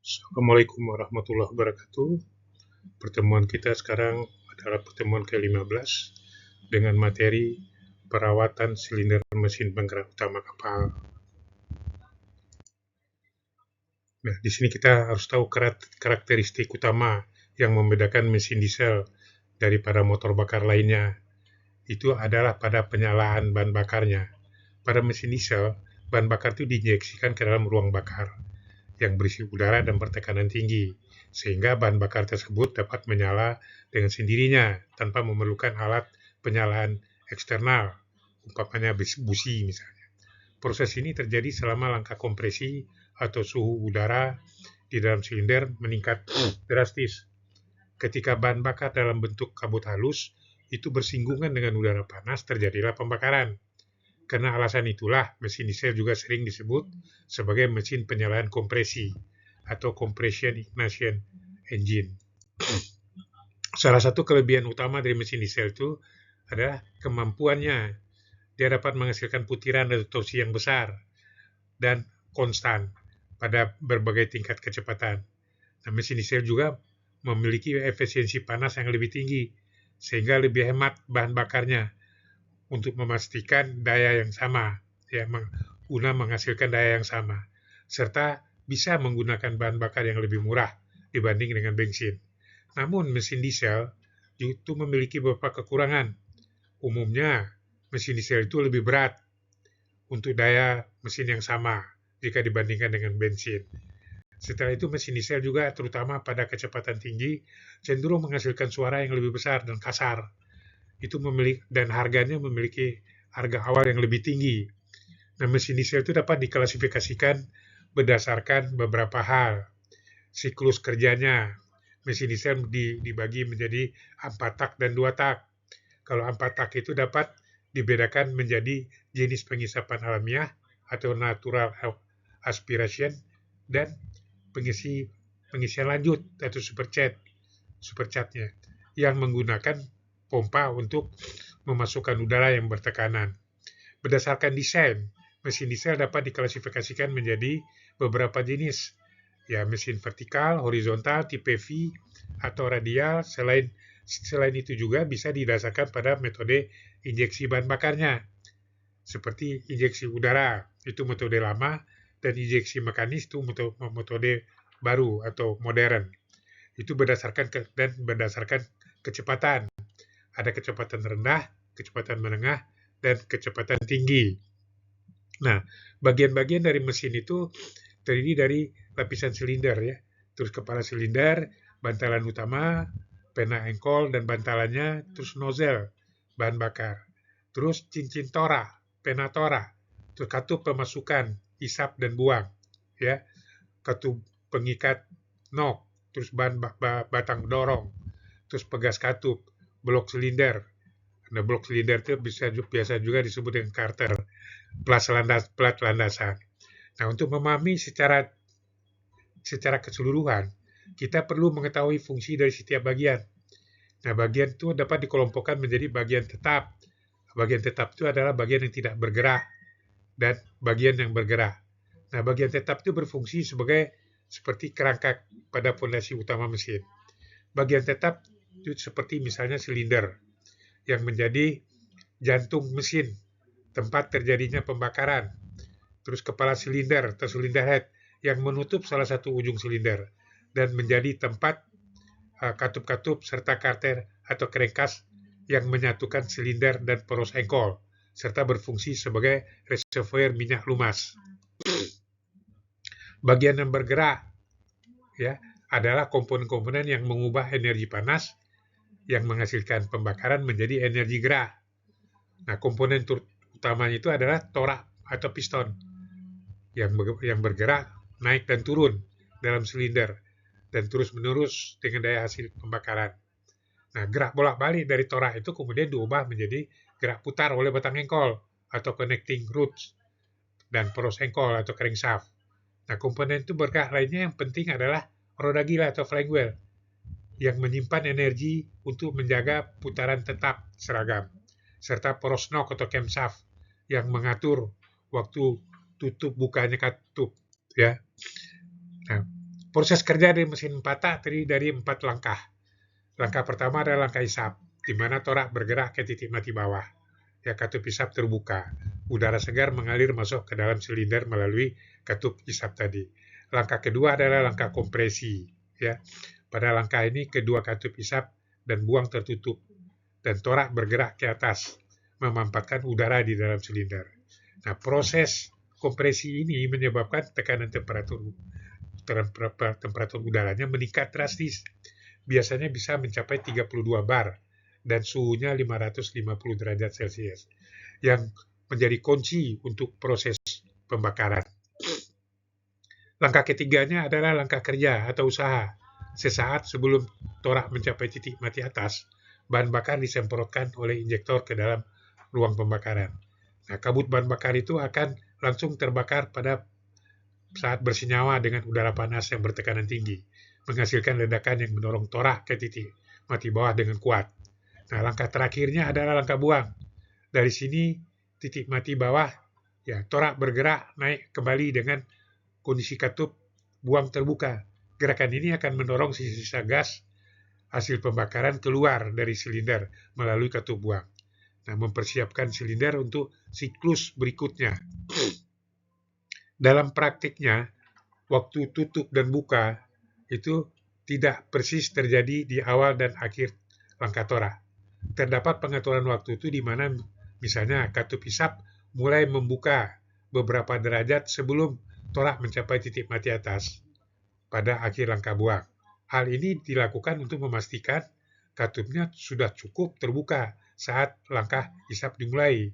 Assalamualaikum warahmatullahi wabarakatuh. Pertemuan kita sekarang adalah pertemuan ke-15 dengan materi perawatan silinder mesin penggerak utama kapal. Nah, di sini kita harus tahu karakteristik utama yang membedakan mesin diesel daripada motor bakar lainnya. Itu adalah pada penyalaan bahan bakarnya. Pada mesin diesel, bahan bakar itu diinjeksikan ke dalam ruang bakar yang berisi udara dan bertekanan tinggi, sehingga bahan bakar tersebut dapat menyala dengan sendirinya tanpa memerlukan alat penyalaan eksternal, umpamanya busi misalnya. Proses ini terjadi selama langkah kompresi atau suhu udara di dalam silinder meningkat drastis. Ketika bahan bakar dalam bentuk kabut halus itu bersinggungan dengan udara panas, terjadilah pembakaran. Karena alasan itulah, mesin diesel juga sering disebut sebagai mesin penyalaan kompresi atau compression ignition engine. Salah satu kelebihan utama dari mesin diesel itu adalah kemampuannya. Dia dapat menghasilkan butiran atau torsi yang besar dan konstan pada berbagai tingkat kecepatan. Nah, mesin diesel juga memiliki efisiensi panas yang lebih tinggi, sehingga lebih hemat bahan bakarnya untuk memastikan daya yang sama, ya, guna menghasilkan daya yang sama, serta bisa menggunakan bahan bakar yang lebih murah dibanding dengan bensin. Namun mesin diesel itu memiliki beberapa kekurangan. Umumnya mesin diesel itu lebih berat untuk daya mesin yang sama jika dibandingkan dengan bensin. Setelah itu mesin diesel juga terutama pada kecepatan tinggi cenderung menghasilkan suara yang lebih besar dan kasar. Itu dan harganya memiliki harga awal yang lebih tinggi. Nah, mesin diesel itu dapat diklasifikasikan berdasarkan beberapa hal. Siklus kerjanya, mesin diesel dibagi menjadi 4 tak dan 2 tak. Kalau 4 tak itu dapat dibedakan menjadi jenis pengisapan alamiah atau natural aspiration dan pengisian lanjut atau supercharge-nya yang menggunakan pompa untuk memasukkan udara yang bertekanan. Berdasarkan desain, mesin diesel dapat diklasifikasikan menjadi beberapa jenis, ya, mesin vertikal, horizontal, tipe V, atau radial. Selain itu juga bisa didasarkan pada metode injeksi bahan bakarnya, seperti injeksi udara, itu metode lama, dan injeksi mekanis itu metode baru atau modern. Itu berdasarkan kecepatan. Ada kecepatan rendah, kecepatan menengah, dan kecepatan tinggi. Nah, bagian-bagian dari mesin itu terdiri dari lapisan silinder, ya. Terus kepala silinder, bantalan utama, pena engkol dan bantalannya, terus nozzle, bahan bakar. Terus cincin tora, pena tora, terus katup pemasukan, isap dan buang, ya. Katup pengikat nok, terus batang dorong, terus pegas katup, blok silinder. Nah, blok silinder itu biasa juga disebut dengan karter, plat landasan. Nah, untuk memahami secara keseluruhan, kita perlu mengetahui fungsi dari setiap bagian. Nah, bagian itu dapat dikelompokkan menjadi bagian tetap. Bagian tetap itu adalah bagian yang tidak bergerak dan bagian yang bergerak. Nah, bagian tetap itu berfungsi seperti kerangka pada fondasi utama mesin. Bagian tetap itu seperti misalnya silinder yang menjadi jantung mesin, tempat terjadinya pembakaran. Terus kepala silinder atau silinder head yang menutup salah satu ujung silinder dan menjadi tempat katup-katup serta karter atau crankcase yang menyatukan silinder dan poros engkol serta berfungsi sebagai reservoir minyak lumas. Bagian yang bergerak, ya, adalah komponen-komponen yang mengubah energi panas yang menghasilkan pembakaran menjadi energi gerak. Nah, komponen utamanya itu adalah torak atau piston yang bergerak naik dan turun dalam silinder dan terus-menerus dengan daya hasil pembakaran. Nah, gerak bolak-balik dari torak itu kemudian diubah menjadi gerak putar oleh batang engkol atau connecting rods dan poros engkol atau crankshaft. Nah, komponen itu bergerak lainnya yang penting adalah roda gila atau flywheel yang menyimpan energi untuk menjaga putaran tetap seragam, serta poros knock atau camshaft yang mengatur waktu tutup bukanya katup, ya. Nah, Proses kerja di mesin empata terdiri dari 4 langkah. Langkah pertama adalah langkah isap, di mana torak bergerak ke titik mati bawah. Ya, katup isap terbuka. Udara segar mengalir masuk ke dalam silinder melalui katup isap tadi. Langkah kedua adalah langkah kompresi. Ya, pada langkah ini kedua katup isap dan buang tertutup dan torak bergerak ke atas, memanfaatkan udara di dalam silinder. Nah, proses kompresi ini menyebabkan tekanan temperatur udaranya meningkat drastis. Biasanya bisa mencapai 32 bar dan suhunya 550 derajat Celcius yang menjadi kunci untuk proses pembakaran. Langkah ketiganya adalah langkah kerja atau usaha. Sesaat sebelum torak mencapai titik mati atas, bahan bakar disemprotkan oleh injektor ke dalam ruang pembakaran. Nah, kabut bahan bakar itu akan langsung terbakar pada saat bersenyawa dengan udara panas yang bertekanan tinggi, menghasilkan ledakan yang mendorong torak ke titik mati bawah dengan kuat. Nah, langkah terakhirnya adalah langkah buang. Dari sini, titik mati bawah, ya, torak bergerak naik kembali dengan kondisi katup buang terbuka. Gerakan ini akan mendorong sisa-sisa gas hasil pembakaran keluar dari silinder melalui katup buang. Nah, mempersiapkan silinder untuk siklus berikutnya. Dalam praktiknya, waktu tutup dan buka itu tidak persis terjadi di awal dan akhir langkah torak. Terdapat pengaturan waktu itu di mana misalnya katup isap mulai membuka beberapa derajat sebelum torak mencapai titik mati atas pada akhir langkah buang. Hal ini dilakukan untuk memastikan katupnya sudah cukup terbuka saat langkah isap dimulai.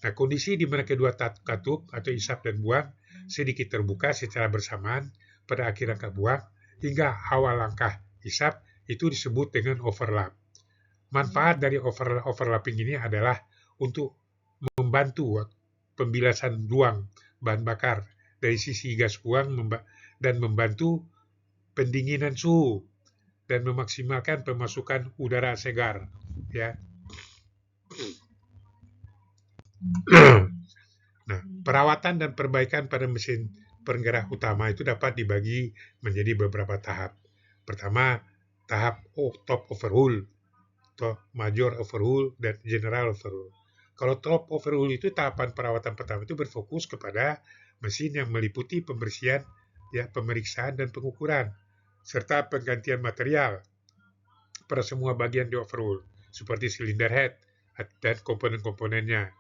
Nah, kondisi di mana kedua katup atau isap dan buang sedikit terbuka secara bersamaan pada akhir langkah buang hingga awal langkah isap itu disebut dengan overlap. Manfaat dari overlapping ini adalah untuk membantu pembilasan ruang bahan bakar dari sisi gas buang dan membantu pendinginan suhu dan memaksimalkan pemasukan udara segar. Ya. Nah, perawatan dan perbaikan pada mesin penggerak utama itu dapat dibagi menjadi beberapa tahap. Pertama, tahap top overhaul, major overhaul, dan general overhaul. Kalau top overhaul itu tahapan perawatan pertama itu berfokus kepada mesin yang meliputi pembersihan, ya, pemeriksaan dan pengukuran, serta penggantian material pada semua bagian di overhaul, seperti silinder head dan komponen-komponennya.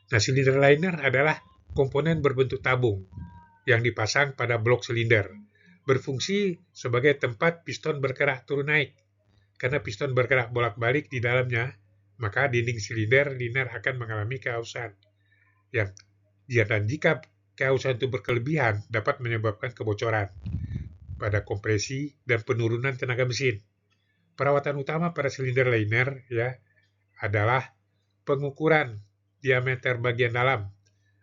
Nah, silinder liner adalah komponen berbentuk tabung yang dipasang pada blok silinder, berfungsi sebagai tempat piston bergerak turun naik. Karena piston bergerak bolak-balik di dalamnya, maka dinding silinder liner akan mengalami kehausan. Dan jika kehausan itu berkelebihan, dapat menyebabkan kebocoran pada kompresi dan penurunan tenaga mesin. Perawatan utama pada silinder liner, ya, adalah pengukuran diameter bagian dalam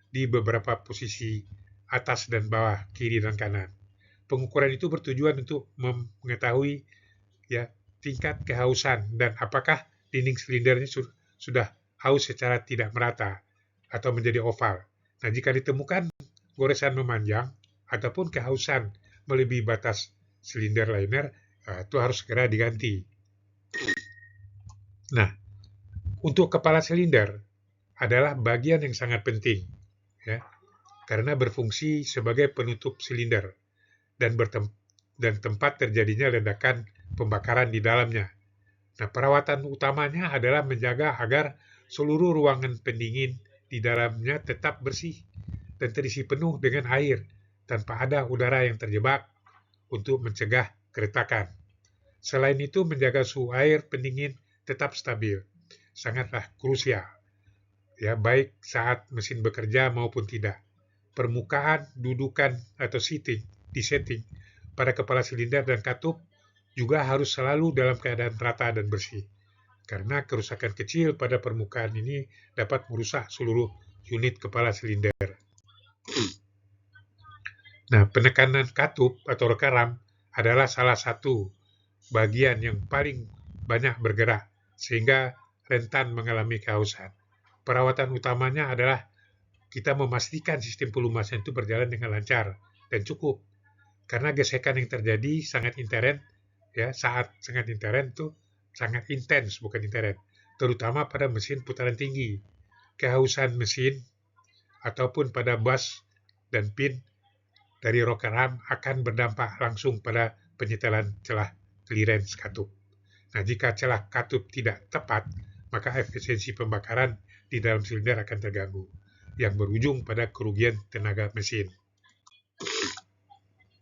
di beberapa posisi atas dan bawah, kiri dan kanan. Pengukuran itu bertujuan untuk mengetahui, ya, tingkat kehausan dan apakah dinding silinder ini sudah haus secara tidak merata atau menjadi oval. Nah, jika ditemukan goresan memanjang ataupun kehausan melebihi batas silinder liner, itu harus segera diganti. Nah, untuk kepala silinder adalah bagian yang sangat penting, ya, karena berfungsi sebagai penutup silinder dan tempat terjadinya ledakan pembakaran di dalamnya. Nah, perawatan utamanya adalah menjaga agar seluruh ruangan pendingin di dalamnya tetap bersih dan terisi penuh dengan air tanpa ada udara yang terjebak untuk mencegah keretakan. Selain itu, menjaga suhu air pendingin tetap stabil sangatlah krusial, ya, baik saat mesin bekerja maupun tidak. Permukaan, dudukan atau setting pada kepala silinder dan katup juga harus selalu dalam keadaan rata dan bersih. Karena kerusakan kecil pada permukaan ini dapat merusak seluruh unit kepala silinder. Nah, penekanan katup atau rekaram adalah salah satu bagian yang paling banyak bergerak sehingga rentan mengalami kehausan. Perawatan utamanya adalah kita memastikan sistem pelumasan itu berjalan dengan lancar dan cukup Karena gesekan yang terjadi sangat intern, ya, saat sangat intern itu sangat intens, bukan intern, terutama pada mesin putaran tinggi. Kehausan mesin ataupun pada bus dan pin dari rocker arm akan berdampak langsung pada penyetelan celah clearance katup. Nah, jika celah katup tidak tepat, maka efisiensi pembakaran di dalam silinder akan terganggu, yang berujung pada kerugian tenaga mesin.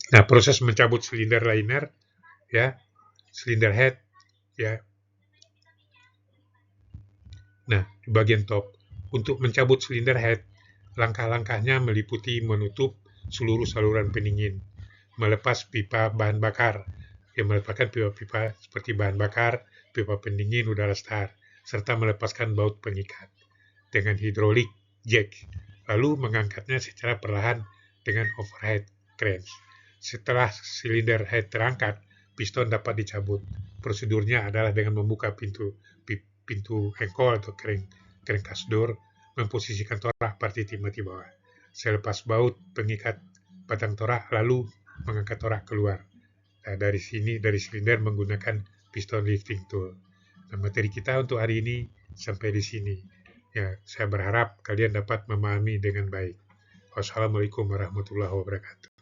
Nah, proses mencabut silinder liner, ya, silinder head, ya. Nah, di bagian top, untuk mencabut silinder head, langkah-langkahnya meliputi menutup seluruh saluran pendingin, melepas pipa bahan bakar, yang merupakan pipa-pipa seperti bahan bakar, pipa pendingin udara star, serta melepaskan baut pengikat dengan hidrolik jack, lalu mengangkatnya secara perlahan dengan overhead crank. Setelah silinder head terangkat, piston dapat dicabut. Prosedurnya adalah dengan membuka pintu engkol atau crankcase door, memposisikan torak parti timah di bawah. Selepas baut pengikat batang torak, lalu mengangkat torak keluar. Nah, dari silinder menggunakan piston lifting tool. Nah, materi kita untuk hari ini sampai di sini. Ya, saya berharap kalian dapat memahami dengan baik. Wassalamualaikum warahmatullahi wabarakatuh.